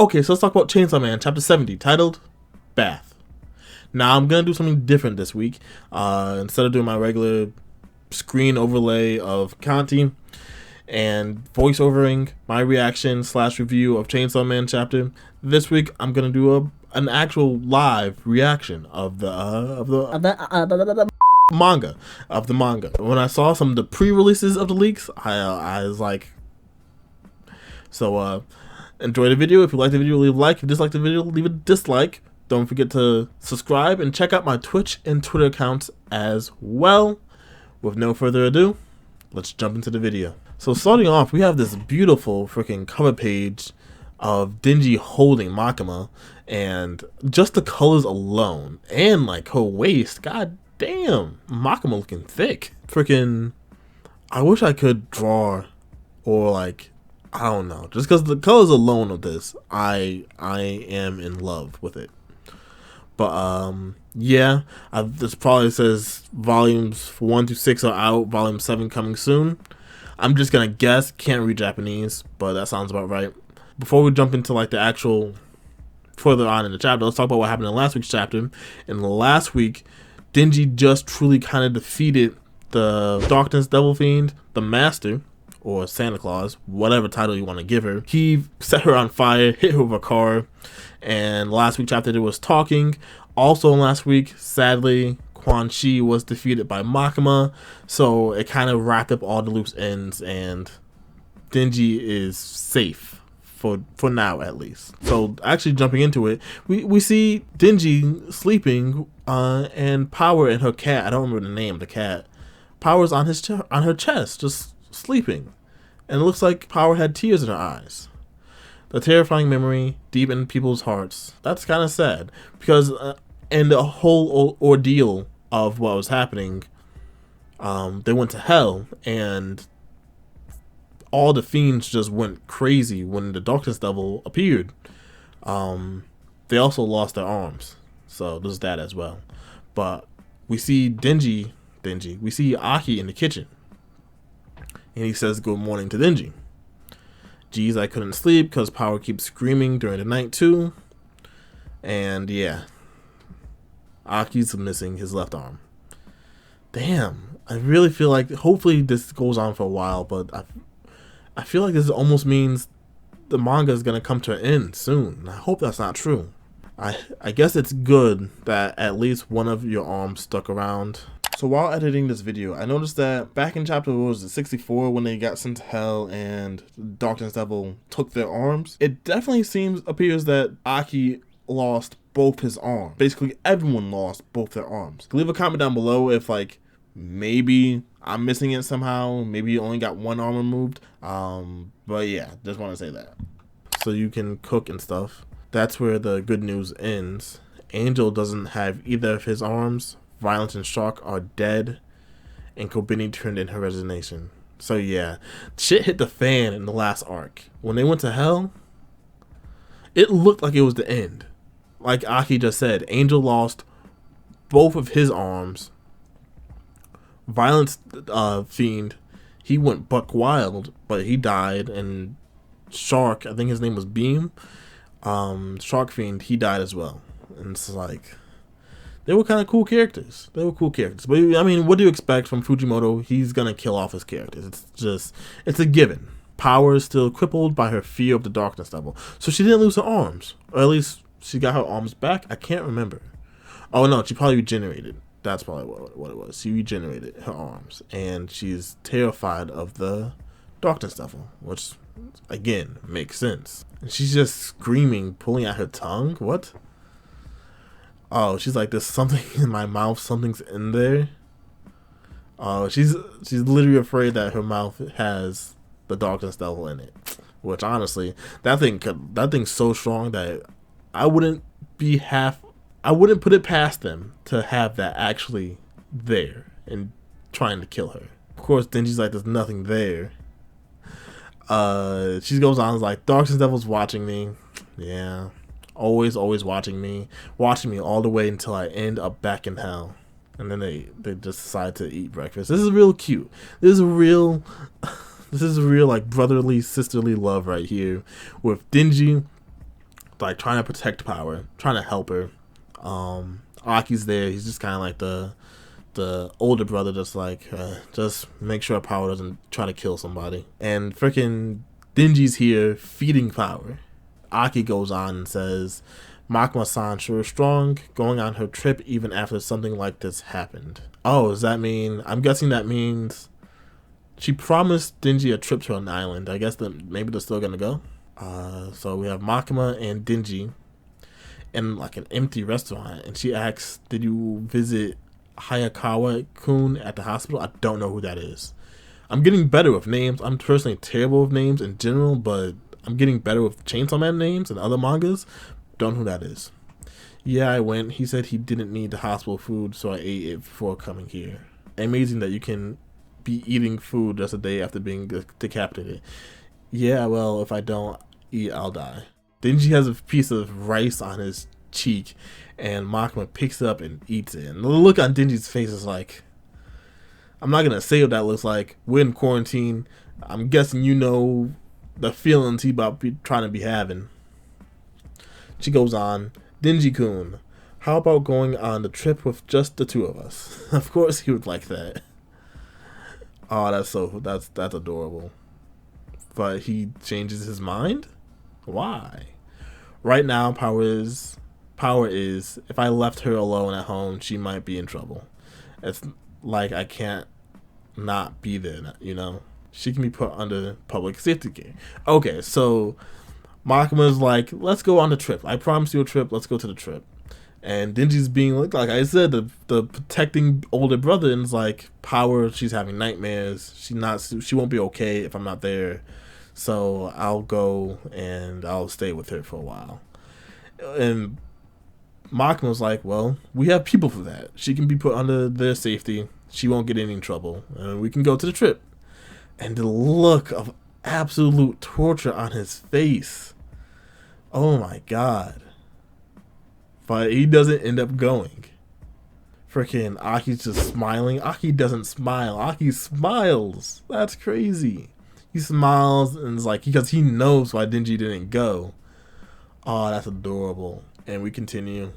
Okay, so let's talk about Chainsaw Man, chapter 70, titled Bath. Now, I'm going to do something different this week. Instead of doing my regular screen overlay of Kanti and voiceovering my reaction / review of Chainsaw Man chapter, this week I'm going to do an actual live reaction of the manga. When I saw some of the pre-releases of the leaks, I was like, so enjoy the video. If you like the video, leave a like. If you dislike the video, leave a dislike. Don't forget to subscribe and check out my Twitch and Twitter accounts as well. With no further ado, let's jump into the video. So starting off, we have this beautiful freaking cover page of Denji holding Makima, and just the colors alone, and like her waist, god damn, Makima looking thick. Freaking, I wish I could draw, or like, I don't know, just because the colors alone of this, I am in love with it. But yeah, this probably says volumes 1 to 6 are out, volume 7 coming soon. I'm just gonna guess, can't read Japanese, but that sounds about right. Before we jump into like the actual further on in the chapter, let's talk about what happened in last week's chapter. In last week, Denji just truly kind of defeated the Darkness Devil Fiend, the Master, or Santa Claus, whatever title you want to give her. He set her on fire, hit her with a car, and last week's chapter there was talking. Also last week, sadly, Quan Chi was defeated by Makima, so it kind of wrapped up all the loose ends, and Denji is safe for now at least. So actually jumping into it, we see Denji sleeping, and Power and her cat, I don't remember the name of the cat, Power's on her chest, just sleeping, and it looks like Power had tears in her eyes. The terrifying memory deep in people's hearts. That's kind of sad, because in the whole ordeal of what was happening, they went to hell, and all the fiends just went crazy when the Darkness Devil appeared. They also lost their arms, so there's that as well. But we see Denji, we see Aki in the kitchen, and he says good morning to Denji. Geez, I couldn't sleep because Power keeps screaming during the night too. And yeah, Aki's missing his left arm. Damn, I really feel like hopefully this goes on for a while, but I feel like this almost means the manga is going to come to an end soon. I hope that's not true. I guess it's good that at least one of your arms stuck around. So while editing this video, I noticed that back in chapter, what was it, 64, when they got sent to hell and Darkness Devil took their arms, it definitely appears that Aki lost both his arms. Basically, everyone lost both their arms. Leave a comment down below if like maybe I'm missing it somehow. Maybe you only got one arm removed. But yeah, just want to say that. So you can cook and stuff. That's where the good news ends. Angel doesn't have either of his arms. Violence and Shark are dead, and Kobeni turned in her resignation. So yeah, shit hit the fan in the last arc. When they went to hell, it looked like it was the end. Like Aki just said, Angel lost both of his arms. Violence Fiend, he went buck wild, but he died. And Shark, I think his name was Beam, Shark Fiend, he died as well. And it's like, they were kind of cool characters. But I mean, what do you expect from Fujimoto? He's gonna kill off his characters. It's a given. Power is still crippled by her fear of the Darkness Devil, so she didn't lose her arms, or at least she got her arms back. I can't remember. Oh no, she probably regenerated. That's probably what it was. She regenerated her arms, and she's terrified of the Darkness Devil, which again makes sense. And she's just screaming, pulling out her tongue. What? Oh, she's like, there's something in my mouth, something's in there. Oh, she's literally afraid that her mouth has the Darkness Devil in it. Which honestly, that thing's so strong that I wouldn't put it past them to have that actually there and trying to kill her. Of course, Denji's like, there's nothing there. She goes on, like, Darkness Devil's watching me. Yeah. Always watching me all the way until I end up back in hell. And then they just decide to eat breakfast. This is real cute. This is real like brotherly, sisterly love right here, with Denji like trying to protect Power, trying to help her. Aki's there. He's just kind of like the older brother, just like just make sure Power doesn't try to kill somebody. And freaking Denji's here feeding Power. Aki goes on and says, Makima-san sure is strong, going on her trip even after something like this happened. Oh, does that mean, I'm guessing that means she promised Denji a trip to an island. I guess that maybe they're still gonna go. So we have Makima and Denji in like an empty restaurant, and she asks, did you visit Hayakawa-kun at the hospital? I don't know who that is. I'm getting better with names. I'm personally terrible with names in general, but I'm getting better with Chainsaw Man names and other mangas. Don't know who that is. Yeah, I went. He said he didn't need the hospital food, so I ate it before coming here. Amazing that you can be eating food just a day after being decapitated. Yeah, well, if I don't eat, I'll die. Denji has a piece of rice on his cheek, and Makima picks it up and eats it. And the look on Denji's face is like, I'm not going to say what that looks like. We're in quarantine. I'm guessing you know the feelings he about be trying to be having. She goes on, Denji-kun, how about going on the trip with just the two of us? Of course he would like that. Oh, that's adorable. But he changes his mind? Why? Right now, Power is, if I left her alone at home, she might be in trouble. It's like I can't not be there, you know? She can be put under public safety care. Okay, so Makima's like, let's go on the trip. I promised you a trip. Let's go to the trip. And Denji's being like I said, the protecting older brother, and is like, Power, she's having nightmares. She won't be okay if I'm not there. So I'll go and I'll stay with her for a while. And Makima's like, well, we have people for that. She can be put under their safety. She won't get any trouble. And we can go to the trip. And the look of absolute torture on his face. Oh my god. But he doesn't end up going. Freaking Aki's just smiling. Aki doesn't smile. Aki smiles. That's crazy. He smiles and is like, because he knows why Denji didn't go. Oh, that's adorable. And we continue.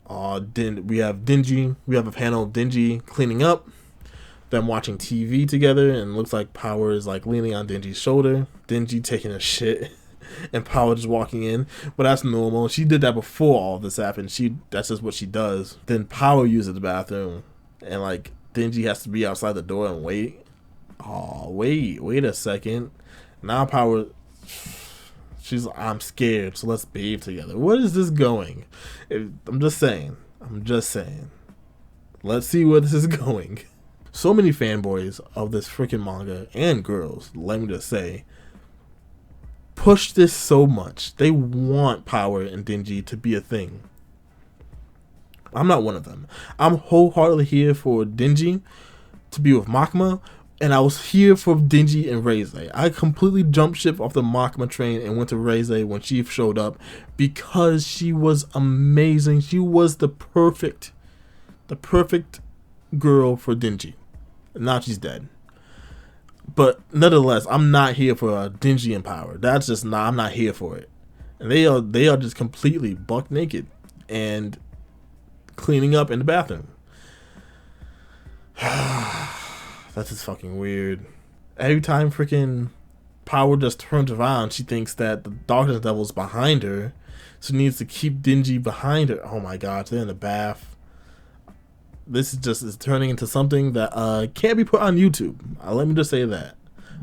We have Denji. We have a panel of Denji cleaning up. Them watching TV together, and looks like Power is like leaning on Denji's shoulder. Denji taking a shit, and Power just walking in. But that's normal. She did that before all this happened. That's just what she does. Then Power uses the bathroom, and like Denji has to be outside the door and wait. Oh, wait a second. Now Power, she's like, I'm scared, so let's bathe together. Where is this going? I'm just saying. Let's see where this is going. So many fanboys of this freaking manga, and girls, let me just say, push this so much. They want Power and Denji to be a thing. I'm not one of them. I'm wholeheartedly here for Denji to be with Makima, and I was here for Denji and Reize. I completely jumped ship off the Makima train and went to Reize when she showed up because she was amazing. She was the perfect girl for Denji. Now she's dead. But nonetheless, I'm not here for Denji and Power. That's just not. I'm not here for it. And they are just completely buck naked and cleaning up in the bathroom. That's just fucking weird. Every time freaking Power just turns around, she thinks that the darkness devil's behind her, so she needs to keep Denji behind her. Oh my god, they're in the bath. This is turning into something that can't be put on YouTube. Let me just say that.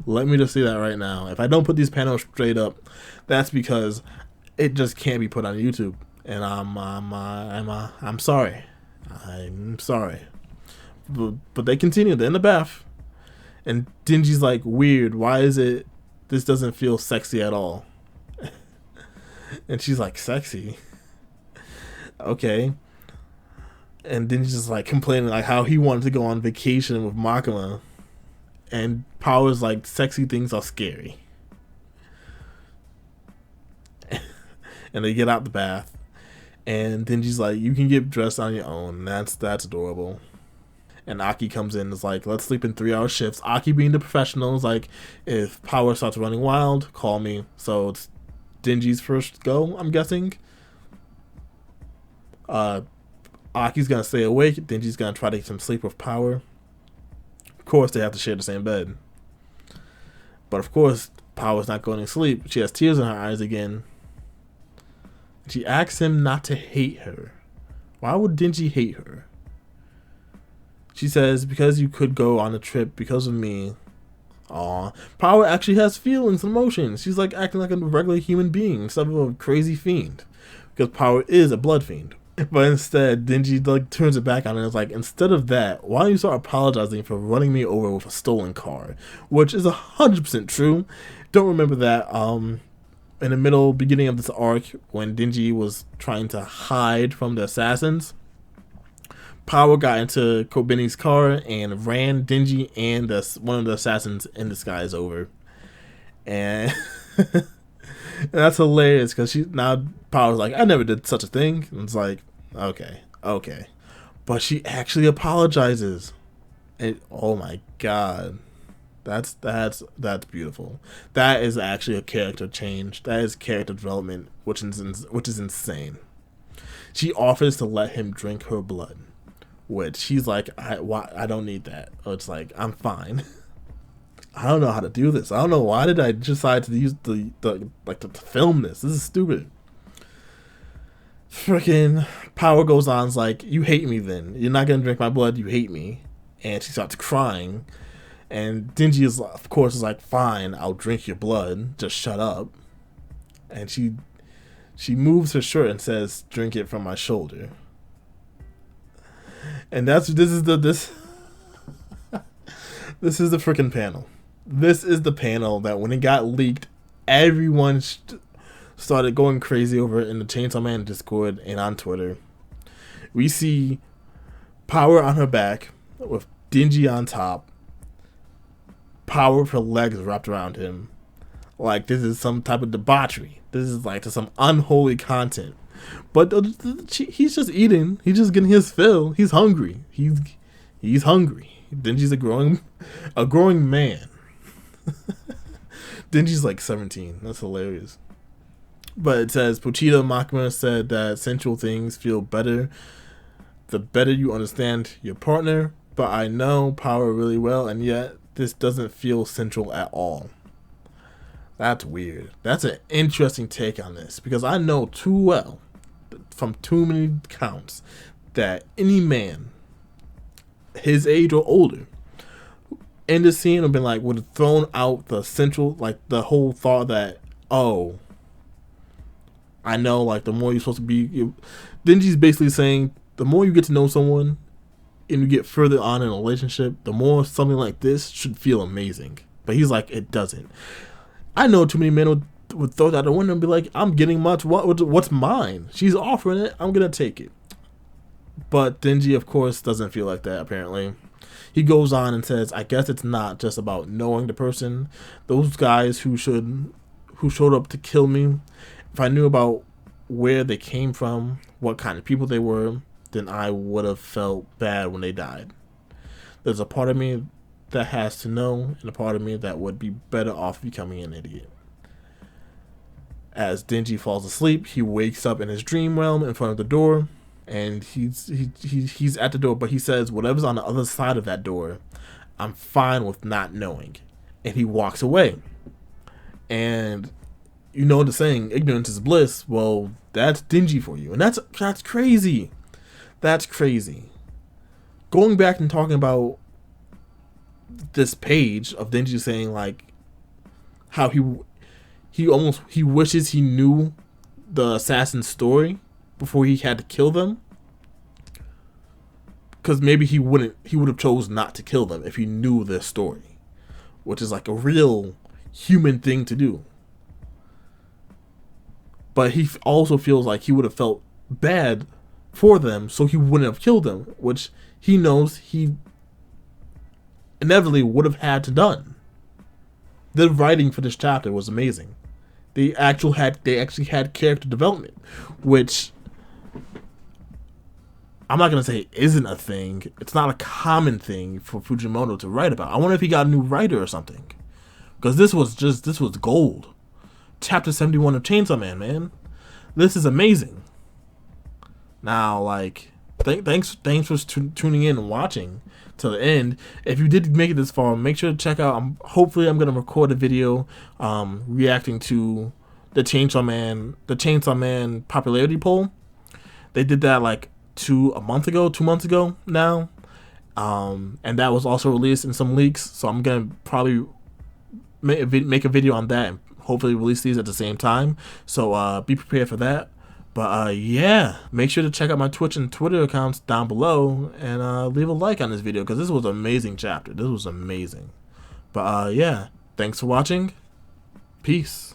Let me just say that right now. If I don't put these panels straight up, that's because it just can't be put on YouTube. And I'm sorry. I'm sorry. But they continue. They're in the bath. And Denji's like, weird. Why is it this doesn't feel sexy at all? And she's like, sexy? Okay. And Denji's just like complaining like how he wanted to go on vacation with Makima. And Power's like, sexy things are scary. And they get out the bath. And Denji's like, you can get dressed on your own. That's adorable. And Aki comes in and is like, let's sleep in 3-hour shifts. Aki being the professional is like, if Power starts running wild, call me. So it's Denji's first go, I'm guessing. Aki's gonna stay awake. Denji's gonna try to get some sleep with Power. Of course, they have to share the same bed. But of course, Power's not going to sleep. She has tears in her eyes again. She asks him not to hate her. Why would Denji hate her? She says, because you could go on a trip because of me. Aw. Power actually has feelings and emotions. She's like acting like a regular human being instead of a crazy fiend. Because Power is a blood fiend. But instead, Denji like turns it back on and is like, instead of that, why don't you start apologizing for running me over with a stolen car? Which is 100% true. Don't remember that in the beginning of this arc, when Denji was trying to hide from the assassins, Power got into Kobeni's car and ran Denji and one of the assassins in disguise over. And that's hilarious because now Power's like, I never did such a thing. And it's like, okay. But she actually apologizes. And oh my god. That's beautiful. That is actually a character change. That is character development, which is insane. She offers to let him drink her blood, which he's like, I don't need that. It's like, I'm fine. I don't know how to do this. I don't know, why did I decide to use to film this? This is stupid. Freaking Power goes on, is like, you hate me then. You're not gonna drink my blood, you hate me. And she starts crying. And Denji is, of course, is like, fine, I'll drink your blood. Just shut up. And she moves her shirt and says, drink it from my shoulder. And this is the freaking panel. This is the panel that when it got leaked, everyone started going crazy over it in the Chainsaw Man Discord and on Twitter. We see Power on her back with Denji on top. Power with her legs wrapped around him. Like this is some type of debauchery. This is like some unholy content. But he's just eating. He's just getting his fill. He's hungry. He's hungry. Denji's a growing man. Denji's like 17. That's hilarious. But it says, Pochita Makima said that sensual things feel better the better you understand your partner. But I know Power really well, and yet this doesn't feel sensual at all. That's weird. That's an interesting take on this, because I know too well, from too many counts, that any man his age or older in the scene would have thrown out the central, like the whole thought that, oh, I know, like the more you're supposed to be, Denji's basically saying the more you get to know someone and you get further on in a relationship, the more something like this should feel amazing. But he's like, it doesn't. I know too many men would throw that out the window and be like, I'm getting much. What's mine? She's offering it. I'm going to take it. But Denji, of course, doesn't feel like that, apparently. He goes on and says, I guess it's not just about knowing the person. Those guys who showed up to kill me, if I knew about where they came from, what kind of people they were, then I would have felt bad when they died. There's a part of me that has to know, and a part of me that would be better off becoming an idiot. As Denji falls asleep, he wakes up in his dream realm in front of the door, and he's at the door, but he says, whatever's on the other side of that door, I'm fine with not knowing. And he walks away. And you know the saying, ignorance is bliss. Well, that's Denji for you. And that's crazy. That's crazy. Going back and talking about this page of Denji saying like how he wishes he knew the assassin's story before he had to kill them, because maybe he would have chose not to kill them if he knew their story, which is like a real human thing to do. But he also feels like he would have felt bad for them, so he wouldn't have killed them, which he knows he inevitably would have had to done. The writing for this chapter was amazing. They actually had character development, which I'm not gonna say isn't a thing. It's not a common thing for Fujimoto to write about. I wonder if he got a new writer or something, because this was gold. chapter 71 of Chainsaw Man, man. This is amazing. Now, like, thanks for tuning in and watching till the end. If you did make it this far, make sure to check out. Hopefully, I'm gonna record a video reacting to the Chainsaw Man popularity poll. They did that like 2 months ago now, and that was also released in some leaks. So I'm gonna probably make a video on that and hopefully release these at the same time. So be prepared for that. But yeah, make sure to check out my Twitch and Twitter accounts down below and leave a like on this video because this was an amazing chapter. This was amazing. But yeah, thanks for watching. Peace.